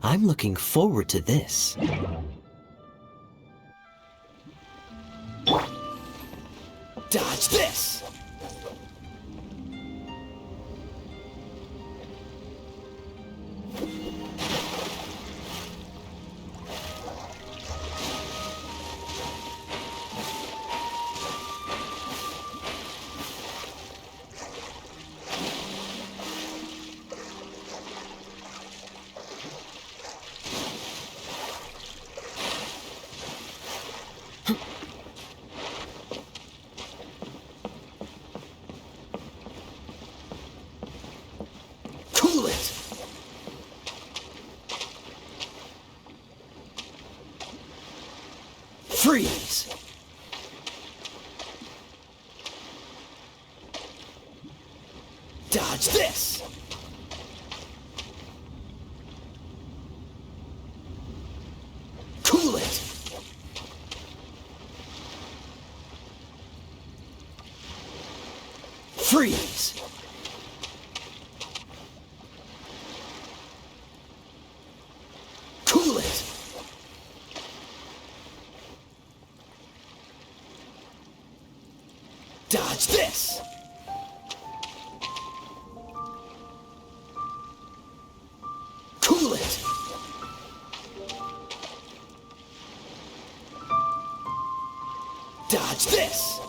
I'm looking forward to this. Dodge this! Freeze! Dodge this! Cool it! Freeze! Cool it! Dodge this! Cool it! Dodge this!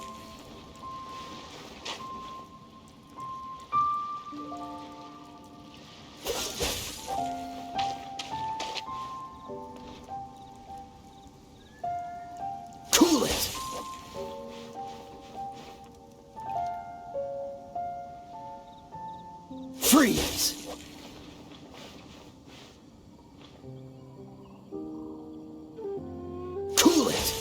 Cool it! Freeze! Cool it!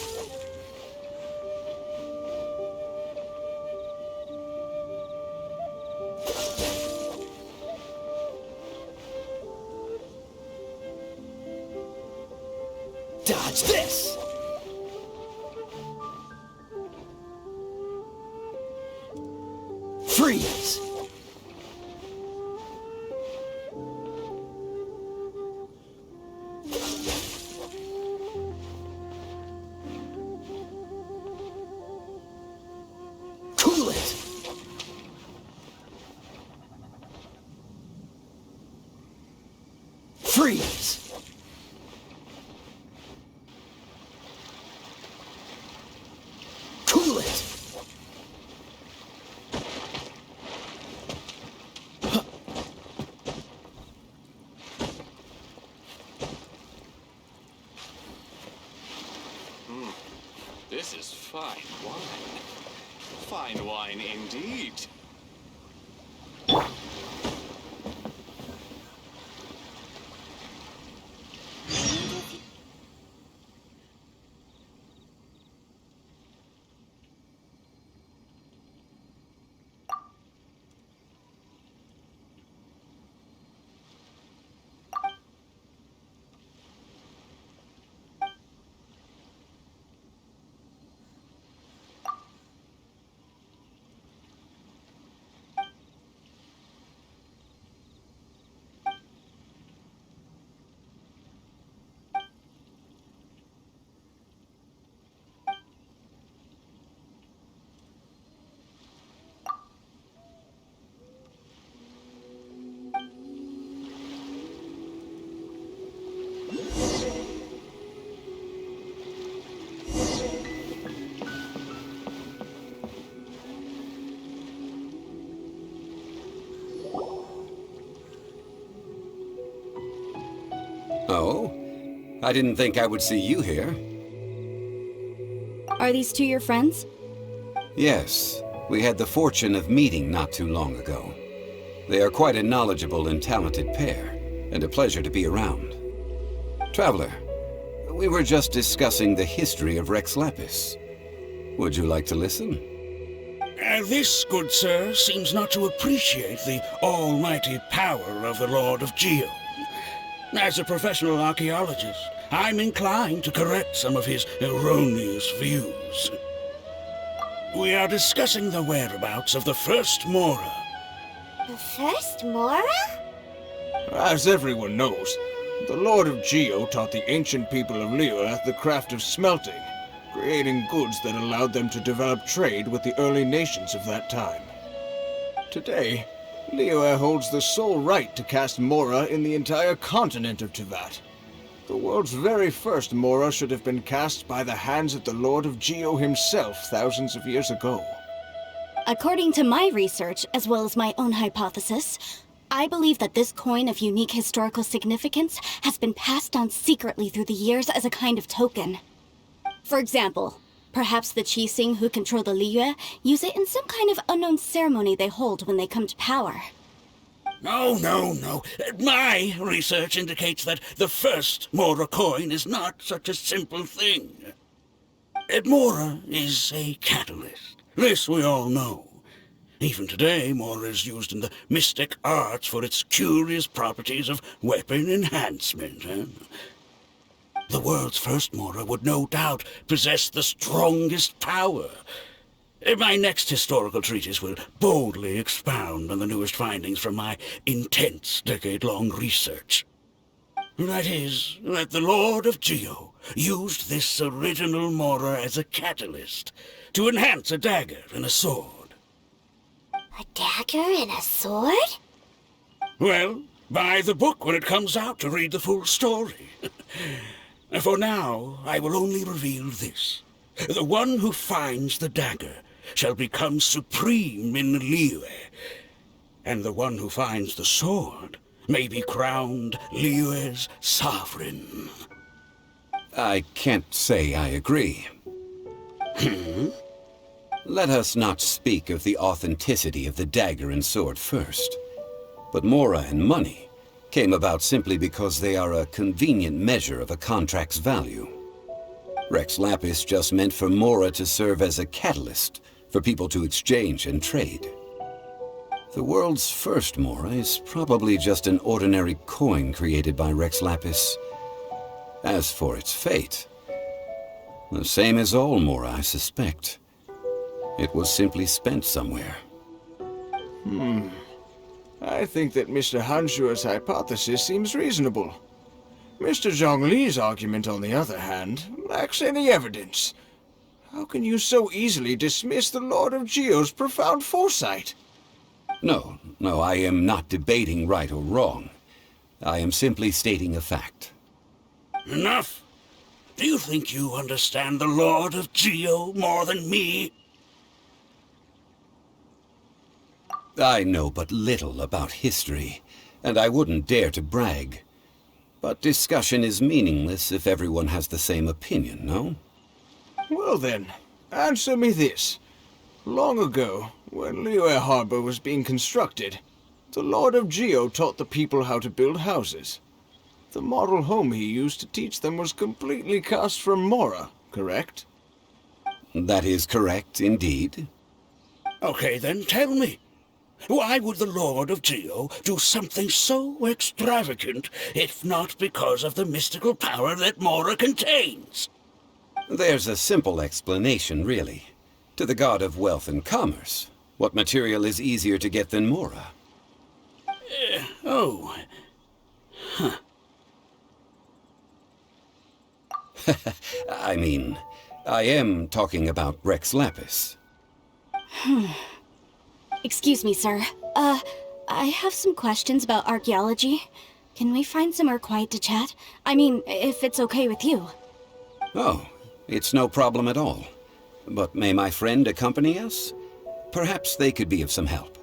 Dodge this! Freeze! Cool it! Freeze! Cool it! This is fine wine. Fine wine indeed. Oh? I didn't think I would see you here. Are these two your friends? Yes. We had the fortune of meeting not too long ago. They are quite a knowledgeable and talented pair, and a pleasure to be around. Traveler, we were just discussing the history of Rex Lapis. Would you like to listen? This, good sir, seems not to appreciate the almighty power of the Lord of Geo. As a professional archaeologist, I'm inclined to correct some of his erroneous views. We are discussing the whereabouts of the first Mora. The first Mora? As everyone knows, The Lord of Geo taught the ancient people of Liyue the craft of smelting, creating goods that allowed them to develop trade with the early nations of that time. Today, Liyue holds the sole right to cast Mora in the entire continent of Teyvat. The world's very first Mora should have been cast by the hands of the Lord of Geo himself thousands of years ago. According to my research, as well as my own hypothesis, I believe that this coin of unique historical significance has been passed down secretly through the years as a kind of token. For example, perhaps the Qixing who control the Liyue use it in some kind of unknown ceremony they hold when they come to power. No. My research indicates that the first Mora coin is not such a simple thing. Mora is a catalyst. This we all know. Even today, Mora is used in the mystic arts for its curious properties of weapon enhancement. The world's first Mora would no doubt possess the strongest power. My next historical treatise will boldly expound on the newest findings from my intense decade-long research. That is, that the Lord of Geo used this original Mora as a catalyst to enhance a dagger and a sword. A dagger and a sword? Well, buy the book when it comes out to read the full story. For now, I will only reveal this. The one who finds the dagger shall become supreme in Liyue, and the one who finds the sword may be crowned Liyue's sovereign. I can't say I agree. Let us not speak of the authenticity of the dagger and sword first. But Mora and money came about simply because they are a convenient measure of a contract's value. Rex Lapis just meant for Mora to serve as a catalyst for people to exchange and trade. The world's first Mora is probably just an ordinary coin created by Rex Lapis. As for its fate, the same as all Mora, I suspect. It was simply spent somewhere. I think that Mr. Hanshua's hypothesis seems reasonable. Mr. Zhongli's argument, on the other hand, lacks any evidence. How can you so easily dismiss the Lord of Geo's profound foresight? No, I am not debating right or wrong. I am simply stating a fact. Enough! Do you think you understand the Lord of Geo more than me? I know but little about history, and I wouldn't dare to brag. But discussion is meaningless if everyone has the same opinion, no? Well then, answer me this. Long ago, when Liyue Harbor was being constructed, the Lord of Geo taught the people how to build houses. The model home he used to teach them was completely cast from Mora, correct? That is correct, indeed. Okay, then tell me. Why would the Lord of Geo do something so extravagant, if not because of the mystical power that Mora contains? There's a simple explanation, really. To the god of wealth and commerce, what material is easier to get than Mora? I mean, I am talking about Rex Lapis. Excuse me, sir. I have some questions about archaeology. Can we find somewhere quiet to chat? I mean, if it's okay with you. Oh, it's no problem at all. But may my friend accompany us? Perhaps they could be of some help.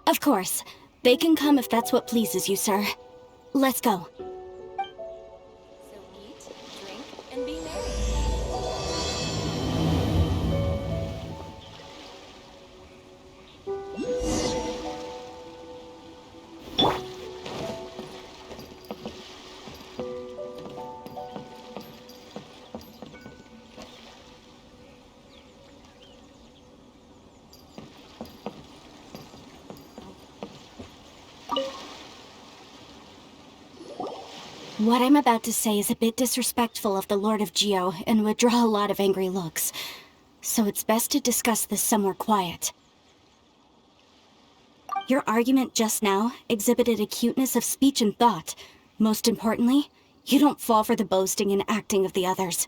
Of course. They can come if that's what pleases you, sir. Let's go. So eat, drink, and be merry. What I'm about to say is a bit disrespectful of the Lord of Geo and would draw a lot of angry looks. So it's best to discuss this somewhere quiet. Your argument just now exhibited acuteness of speech and thought. Most importantly, you don't fall for the boasting and acting of the others.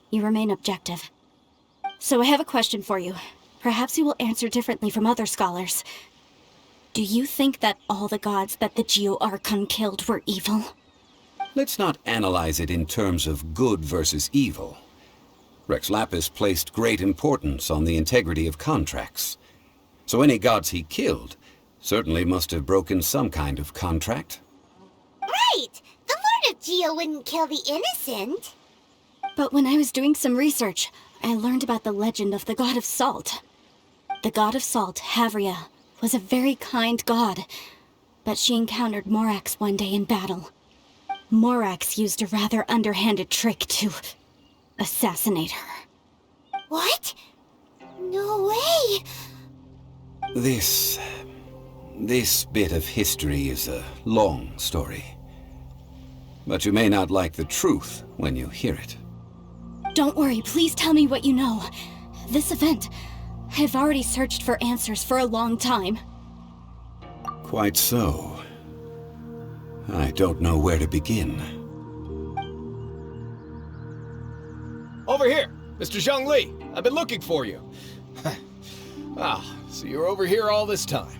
You remain objective. So I have a question for you. Perhaps you will answer differently from other scholars. Do you think that all the gods that the Geo-Archon killed were evil? Let's not analyze it in terms of good versus evil. Rex Lapis placed great importance on the integrity of contracts. So any gods he killed certainly must have broken some kind of contract. Right! The Lord of Geo wouldn't kill the innocent. But when I was doing some research, I learned about the legend of the god of salt. The god of salt, Havria, was a very kind god, but she encountered Morax one day in battle. Morax used a rather underhanded trick to assassinate her. What? No way! This bit of history is a long story. But you may not like the truth when you hear it. Don't worry, please tell me what you know. This event, I've already searched for answers for a long time. Quite so. I don't know where to begin. Over here! Mr. Zhongli! I've been looking for you! So you're over here all this time.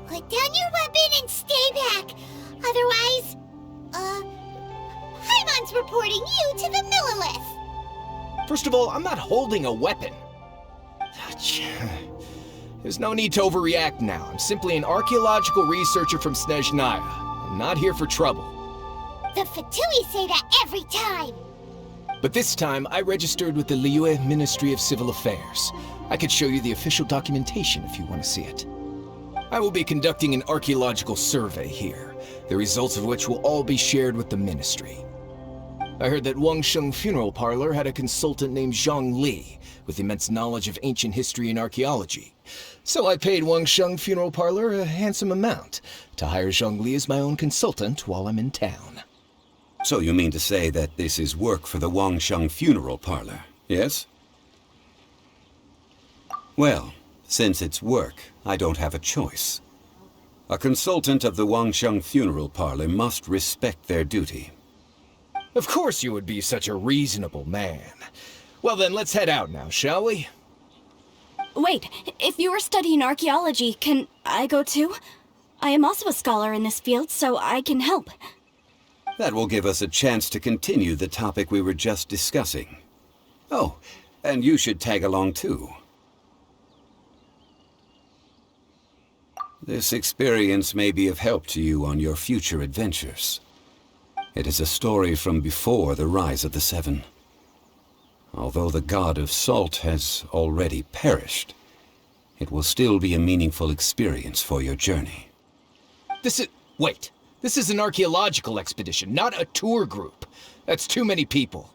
Put down your weapon and stay back! Otherwise, Paimon's reporting you to the Millilith! First of all, I'm not holding a weapon. There's no need to overreact now. I'm simply an archaeological researcher from Snezhnaya. I'm not here for trouble. The Fatui say that every time! But this time, I registered with the Liyue Ministry of Civil Affairs. I could show you the official documentation if you want to see it. I will be conducting an archaeological survey here, the results of which will all be shared with the ministry. I heard that Wangsheng Funeral Parlor had a consultant named Zhongli, with immense knowledge of ancient history and archaeology. So I paid Wangsheng Funeral Parlor a handsome amount to hire Zhongli as my own consultant while I'm in town. So you mean to say that this is work for the Wangsheng Funeral Parlor, yes? Well, since it's work, I don't have a choice. A consultant of the Wangsheng Funeral Parlor must respect their duty. Of course you would be such a reasonable man. Well then, let's head out now, shall we? Wait, if you are studying archaeology, can I go too? I am also a scholar in this field, so I can help. That will give us a chance to continue the topic we were just discussing. Oh, and you should tag along too. This experience may be of help to you on your future adventures. It is a story from before the rise of the Seven. Although the god of salt has already perished, it will still be a meaningful experience for your journey. Wait. This is an archaeological expedition, not a tour group. That's too many people.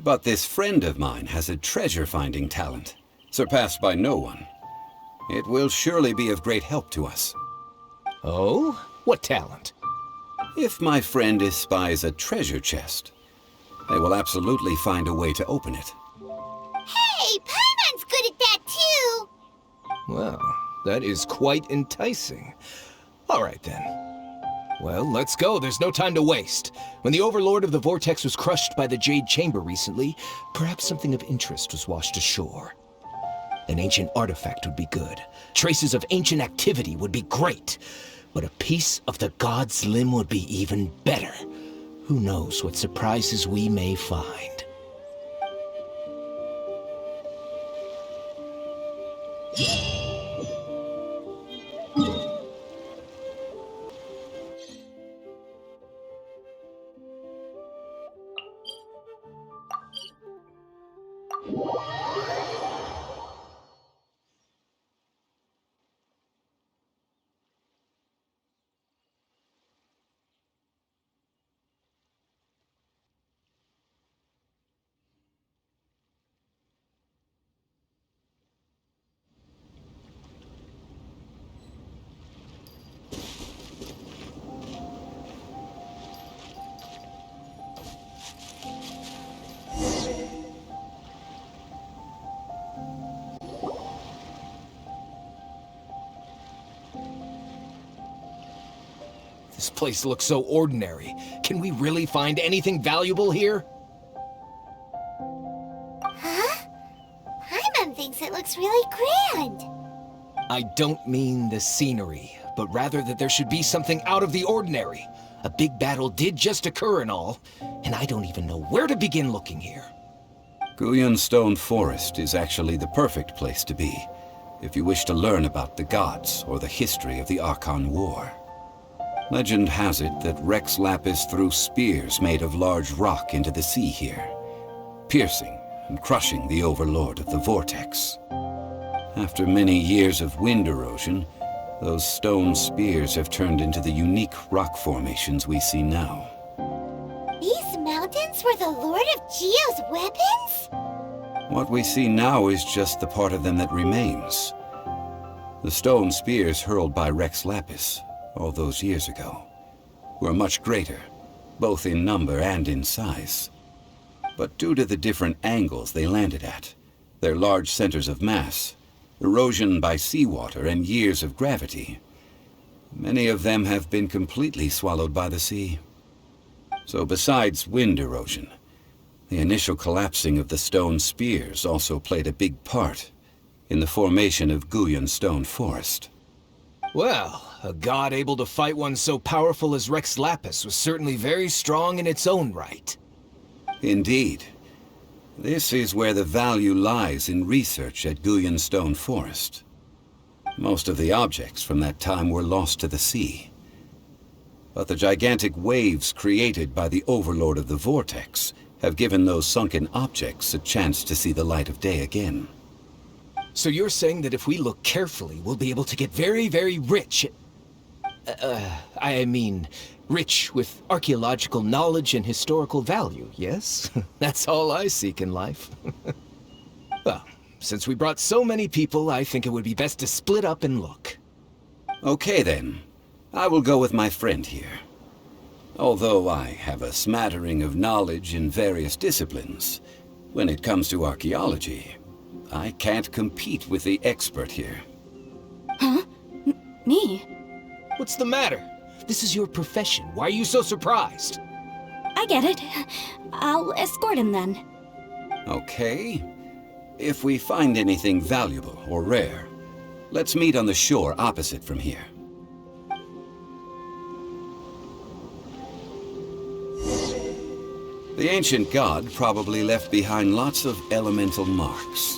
But this friend of mine has a treasure-finding talent, surpassed by no one. It will surely be of great help to us. Oh? What talent? If my friend espies a treasure chest, they will absolutely find a way to open it. Hey, Paimon's good at that too! Well, that is quite enticing. All right then. Well, let's go. There's no time to waste. When the Overlord of the Vortex was crushed by the Jade Chamber recently, perhaps something of interest was washed ashore. An ancient artifact would be good. Traces of ancient activity would be great. But a piece of the god's limb would be even better. Who knows what surprises we may find. This place looks so ordinary. Can we really find anything valuable here? Huh? Paimon thinks it looks really grand. I don't mean the scenery, but rather that there should be something out of the ordinary. A big battle did just occur and all, and I don't even know where to begin looking here. Guyun Stone Forest is actually the perfect place to be, if you wish to learn about the gods or the history of the Archon War. Legend has it that Rex Lapis threw spears made of large rock into the sea here, piercing and crushing the overlord of the Vortex. After many years of wind erosion, those stone spears have turned into the unique rock formations we see now. These mountains were the Lord of Geo's weapons? What we see now is just the part of them that remains. The stone spears hurled by Rex Lapis all those years ago were much greater, both in number and in size. But due to the different angles they landed at, their large centers of mass, erosion by seawater, and years of gravity, many of them have been completely swallowed by the sea. So besides wind erosion, the initial collapsing of the stone spears also played a big part in the formation of Guyun Stone Forest. Well, a god able to fight one so powerful as Rex Lapis was certainly very strong in its own right. Indeed. This is where the value lies in research at Guyun Stone Forest. Most of the objects from that time were lost to the sea. But the gigantic waves created by the overlord of the Vortex have given those sunken objects a chance to see the light of day again. So you're saying that if we look carefully, we'll be able to get very, very rich. I mean, rich with archaeological knowledge and historical value, yes? That's all I seek in life. Well, since we brought so many people, I think it would be best to split up and look. Okay then. I will go with my friend here. Although I have a smattering of knowledge in various disciplines, when it comes to archaeology, I can't compete with the expert here. Huh? Me? What's the matter? This is your profession. Why are you so surprised? I get it. I'll escort him then. Okay. If we find anything valuable or rare, let's meet on the shore opposite from here. The ancient god probably left behind lots of elemental marks.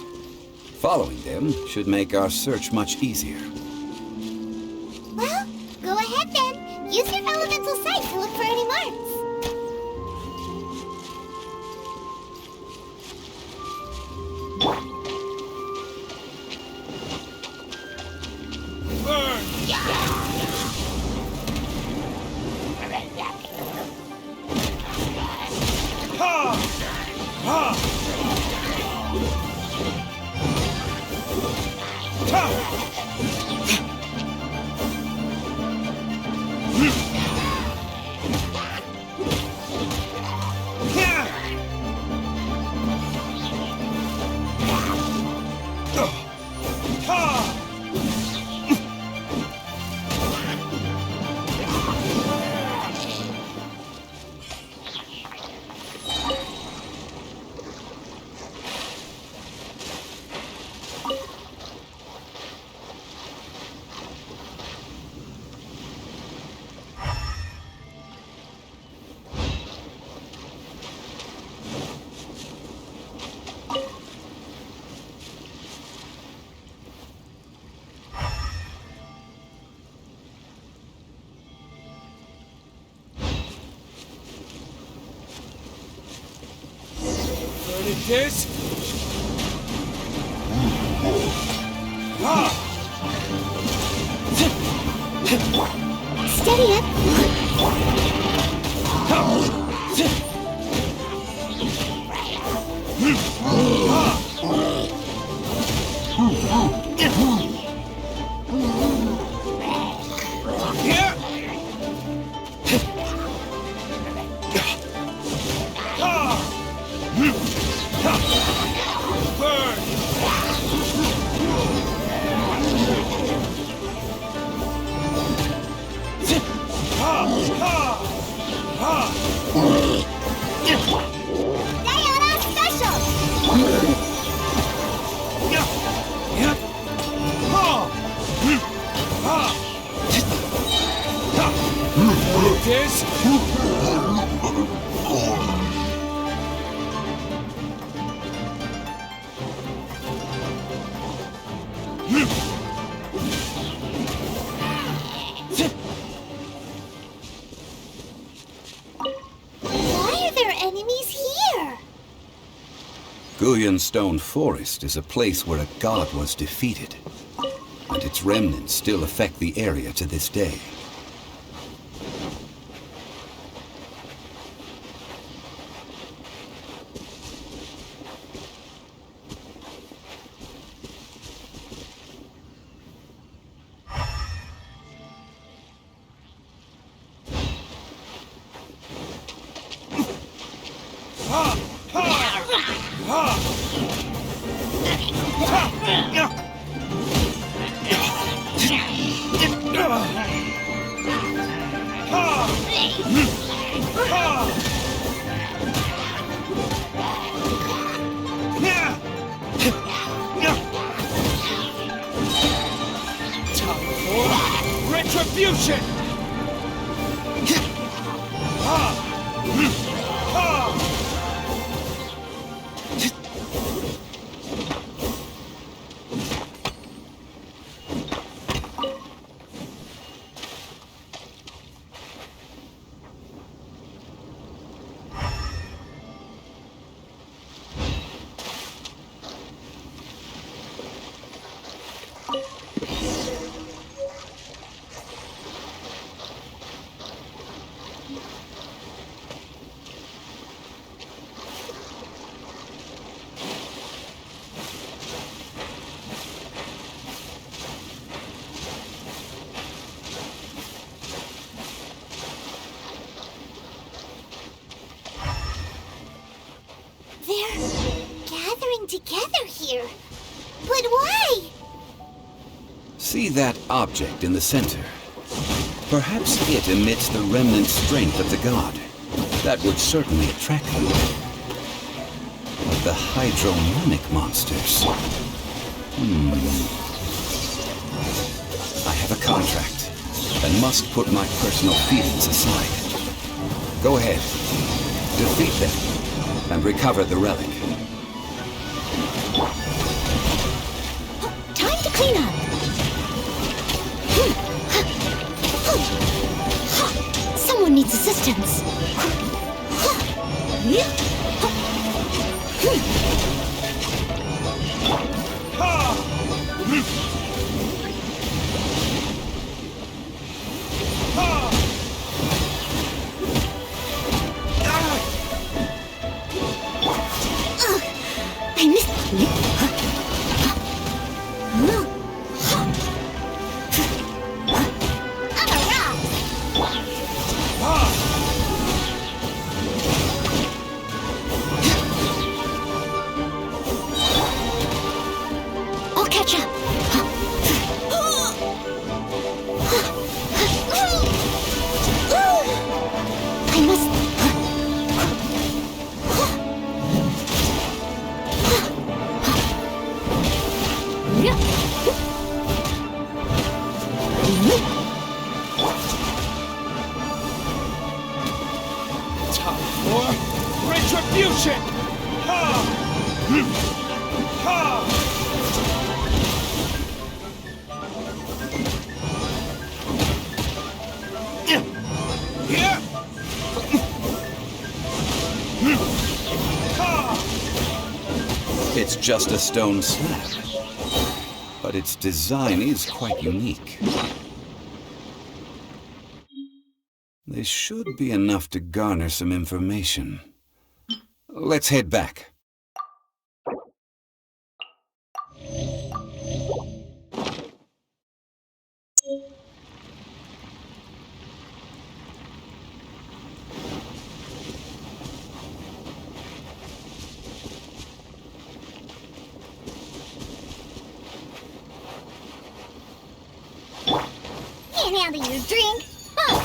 Following them should make our search much easier. Well, go ahead then. Use your elemental sight to look for any marks. This? Steady up. Sayonara special! This? Why are there enemies here? Guyun Stone Forest is a place where a god was defeated, and its remnants still affect the area to this day. Retribution! They're gathering together here. But why? See that object in the center? Perhaps it emits the remnant strength of the god. That would certainly attract them. But the hydromimic monsters... I have a contract, and must put my personal feelings aside. Go ahead. Defeat them, and recover the relic. Time to clean up. Someone needs assistance. I missed. I'll catch up. I must. Time for retribution! It's just a stone slab, but its design is quite unique. This should be enough to garner some information. Let's head back. Can't handle your drink. Huh.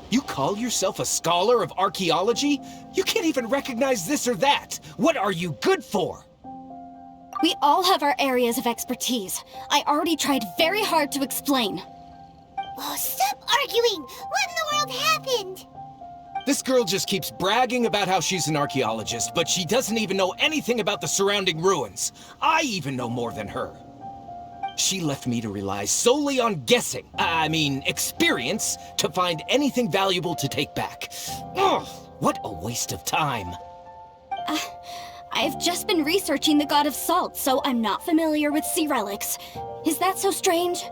You call yourself a scholar of archaeology? You can't even recognize this or that! What are you good for? We all have our areas of expertise. I already tried very hard to explain. Oh, stop arguing! What in the world happened? This girl just keeps bragging about how she's an archaeologist, but she doesn't even know anything about the surrounding ruins. I even know more than her. She left me to rely solely on guessing, experience, to find anything valuable to take back. Ugh, what a waste of time. I've just been researching the God of Salt, so I'm not familiar with sea relics. Is that so strange?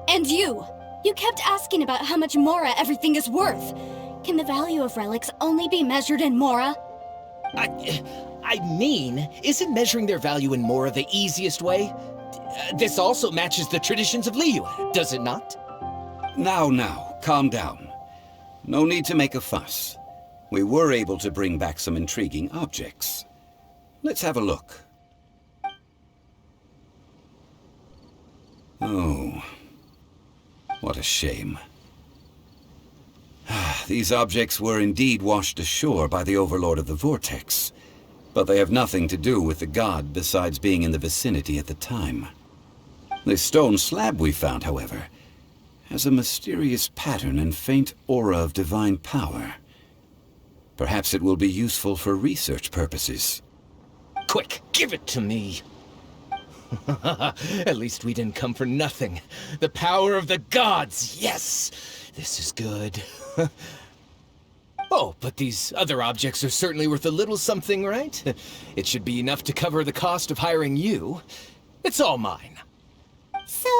And you kept asking about how much Mora everything is worth. Can the value of relics only be measured in Mora? Isn't measuring their value in Mora the easiest way? This also matches the traditions of Liyue, does it not? Now, calm down. No need to make a fuss. We were able to bring back some intriguing objects. Let's have a look. Oh, what a shame. These objects were indeed washed ashore by the Overlord of the Vortex, but they have nothing to do with the god besides being in the vicinity at the time. The stone slab we found, however, has a mysterious pattern and faint aura of divine power. Perhaps it will be useful for research purposes. Quick, give it to me! At least we didn't come for nothing. The power of the gods, yes! This is good. Oh, but these other objects are certainly worth a little something, right? It should be enough to cover the cost of hiring you. It's all mine. So,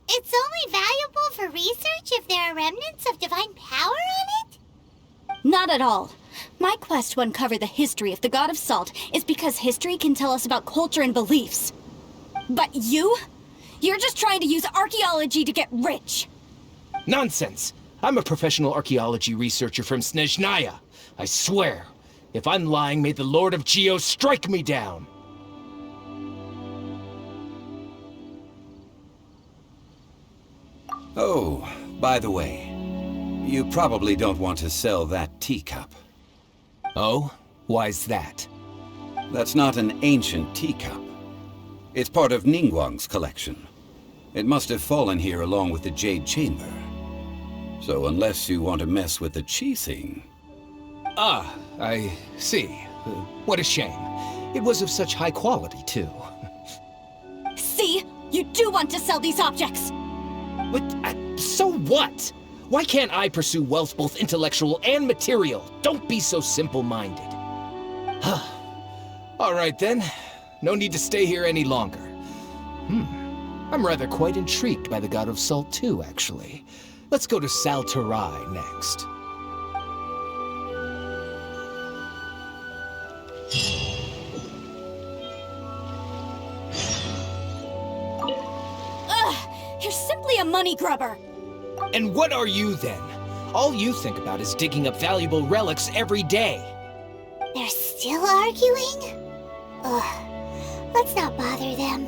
it's only valuable for research if there are remnants of divine power on it? Not at all. My quest to uncover the history of the God of Salt is because history can tell us about culture and beliefs. But you're just trying to use archaeology to get rich. Nonsense! I'm a professional archaeology researcher from Snezhnaya. I swear, if I'm lying, may the Lord of Geo strike me down. Oh, by the way, you probably don't want to sell that teacup. Oh? Why's that? That's not an ancient teacup. It's part of Ningguang's collection. It must have fallen here along with the Jade Chamber. So unless you want to mess with the Qixing... Ah, I see. What a shame. It was of such high quality, too. See? You do want to sell these objects! But, so what? Why can't I pursue wealth both intellectual and material? Don't be so simple-minded. All right, then. No need to stay here any longer. I'm rather quite intrigued by the God of Salt, too, actually. Let's go to Sal Flore next. Ugh! You're simply a money grubber! And what are you, then? All you think about is digging up valuable relics every day. They're still arguing? Ugh. Let's not bother them.